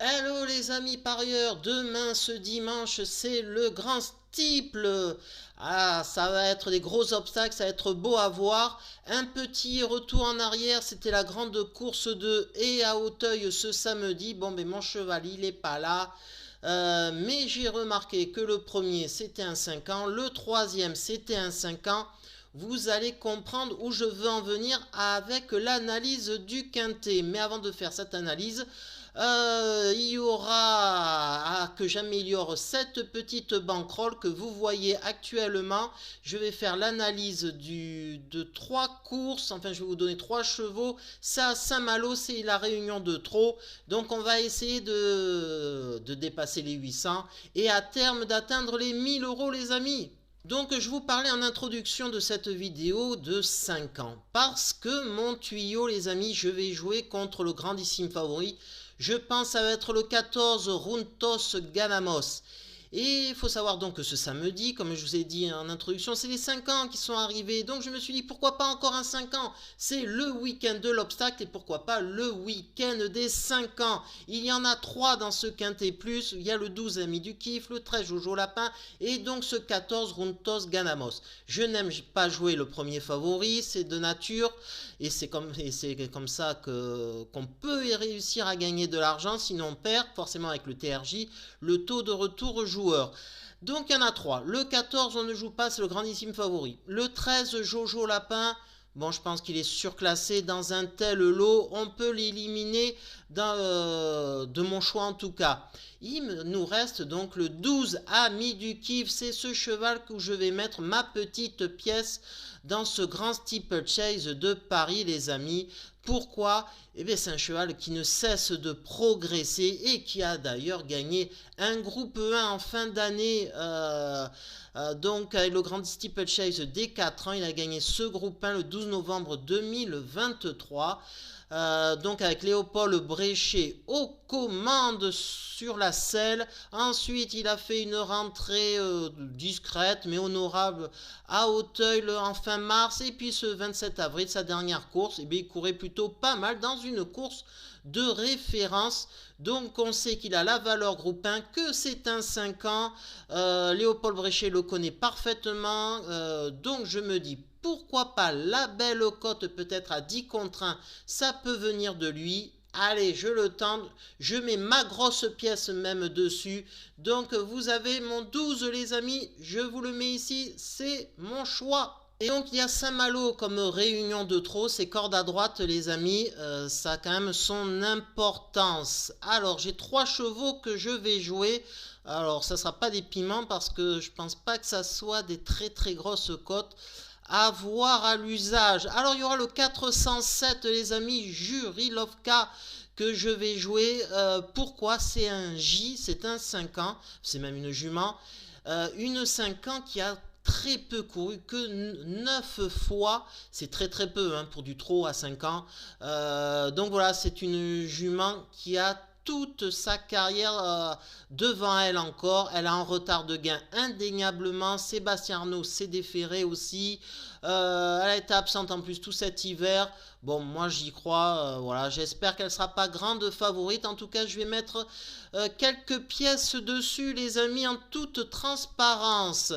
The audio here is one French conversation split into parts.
Hello les amis parieurs, demain ce dimanche c'est le grand steeple. Ah, ça va être des gros obstacles, ça va être beau à voir. Un petit retour en arrière, c'était la grande course de Haye à Auteuil ce samedi. Bon ben mon cheval il est pas là. Mais j'ai remarqué que le premier c'était un 5 ans, le troisième c'était un 5 ans. Vous allez comprendre où je veux en venir avec l'analyse du quintet. Mais avant de faire cette analyse, il y aura que j'améliore cette petite banquerolle que vous voyez actuellement. Je vais faire l'analyse de 3 courses, enfin je vais vous donner 3 chevaux. Ça à Saint-Malo, c'est la réunion de trop. Donc on va essayer de dépasser les 800 et à terme d'atteindre les 1000 euros les amis. Donc je vous parlais en introduction de cette vidéo de 5 ans. Parce que mon tuyau les amis, je vais jouer contre le grandissime favori. Je pense que ça va être le 14 Runtos Ganamos. Et il faut savoir donc que ce samedi, comme je vous ai dit en introduction, c'est les 5 ans qui sont arrivés. Donc je me suis dit pourquoi pas encore un 5 ans. C'est le week-end de l'obstacle et pourquoi pas le week-end des 5 ans. Il y en a 3 dans ce quintet plus. Il y a le 12 Ami du Kiff, le 13 Jojo Lapin et donc ce 14 Runtos Ganamos. Je n'aime pas jouer le premier favori, c'est de nature et c'est comme ça qu'on peut réussir à gagner de l'argent. Sinon on perd forcément avec le TRJ, le taux de retour joueur. Donc il y en a 3. Le 14 on ne joue pas, c'est le grandissime favori. Le 13 Jojo Lapin, bon je pense qu'il est surclassé dans un tel lot. On peut l'éliminer de mon choix en tout cas. Il nous reste donc le 12 Ami du Kiff. C'est ce cheval où je vais mettre ma petite pièce dans ce grand steeplechase de Paris les amis. Pourquoi? Eh bien c'est un cheval qui ne cesse de progresser et qui a d'ailleurs gagné un groupe 1 en fin d'année. Donc avec le grand steeplechase des 4 ans, il a gagné ce groupe 1 le 12 novembre 2023. Donc avec Léopold Bréchet aux commandes sur la selle. Ensuite il a fait une rentrée discrète mais honorable à Auteuil en fin mars. Et puis ce 27 avril, sa dernière course, eh bien, il courait plutôt pas mal dans une course de référence. Donc on sait qu'il a la valeur groupe 1, que c'est un 5 ans. Léopold Bréchet le connaît parfaitement. Donc je me dis pourquoi pas la belle cote peut-être à 10 contre 1, ça peut venir de lui. Allez, je le tente, je mets ma grosse pièce même dessus. Donc vous avez mon 12 les amis, je vous le mets ici, c'est mon choix. Et donc il y a Saint-Malo comme réunion de trop, c'est corde à droite les amis, ça a quand même son importance. Alors j'ai 3 chevaux que je vais jouer. Alors ça sera pas des piments parce que je pense pas que ça soit des très grosses cotes à voir à l'usage. Alors il y aura le 407 les amis, Jurilovka que je vais jouer. Pourquoi? C'est un J, c'est un 5 ans, c'est même une jument. Une 5 ans qui a très peu couru, que 9 fois, c'est très peu hein, pour du trot à 5 ans. Donc voilà, c'est une jument qui a toute sa carrière devant elle encore. Elle a un retard de gain indéniablement. Sébastien Arnaud s'est déféré aussi. Elle a été absente en plus tout cet hiver. Bon, moi j'y crois. Voilà, j'espère qu'elle ne sera pas grande favorite. En tout cas, je vais mettre quelques pièces dessus, les amis, en toute transparence.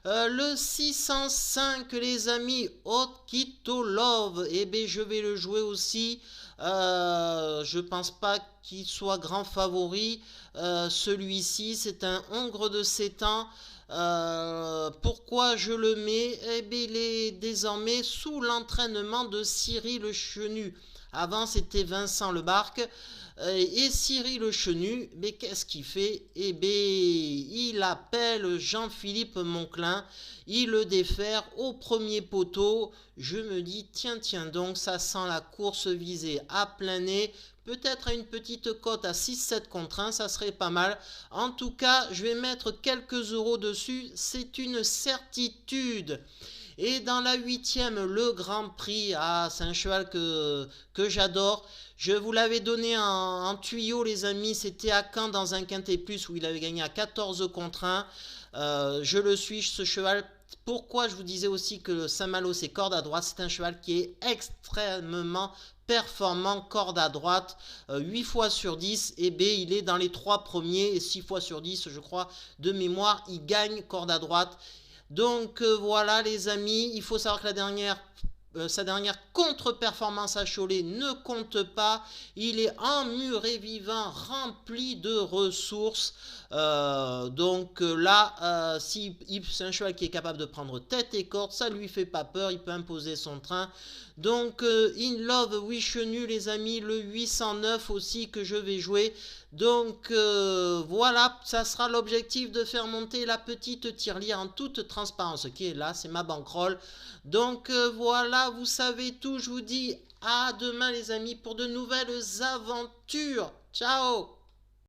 Le 605 les amis, Okito Love, et bien je vais le jouer aussi. Je pense pas qu'il soit grand favori. Celui-ci c'est un hongre de 7 ans. Pourquoi je le mets? Eh bien il est désormais sous l'entraînement de Cyril Chenu. Avant c'était Vincent Lebarque. Et Cyril Le Chenu, mais qu'est-ce qu'il fait? Eh bien, il appelle Jean-Philippe Monclin, il le défère au premier poteau. Je me dis, tiens, donc, ça sent la course visée à plein nez. Peut-être à une petite cote à 6-7 contre 1, ça serait pas mal. En tout cas, je vais mettre quelques euros dessus, c'est une certitude. Et dans la 8e, le Grand Prix, c'est un cheval que j'adore. Je vous l'avais donné en tuyau les amis, c'était à Caen dans un quintet plus où il avait gagné à 14 contre 1. Je le suis ce cheval pourquoi je vous disais aussi que le Saint-Malo c'est corde à droite, c'est un cheval qui est extrêmement performant corde à droite, 8 fois sur 10, et B, il est dans les 3 premiers, et 6 fois sur 10, je crois, de mémoire, il gagne corde à droite. Donc voilà les amis, il faut savoir que sa dernière contre-performance à Cholet ne compte pas. Il est emmuré vivant, rempli de ressources. Donc là, si c'est un cheval qui est capable de prendre tête et corde, ça lui fait pas peur, il peut imposer son train. Donc In Love Wish-Nu les amis, le 809 aussi que je vais jouer. Donc voilà, ça sera l'objectif de faire monter la petite tirelire en toute transparence qui est là, c'est ma bankroll. Donc voilà, vous savez tout, je vous dis à demain les amis pour de nouvelles aventures. Ciao!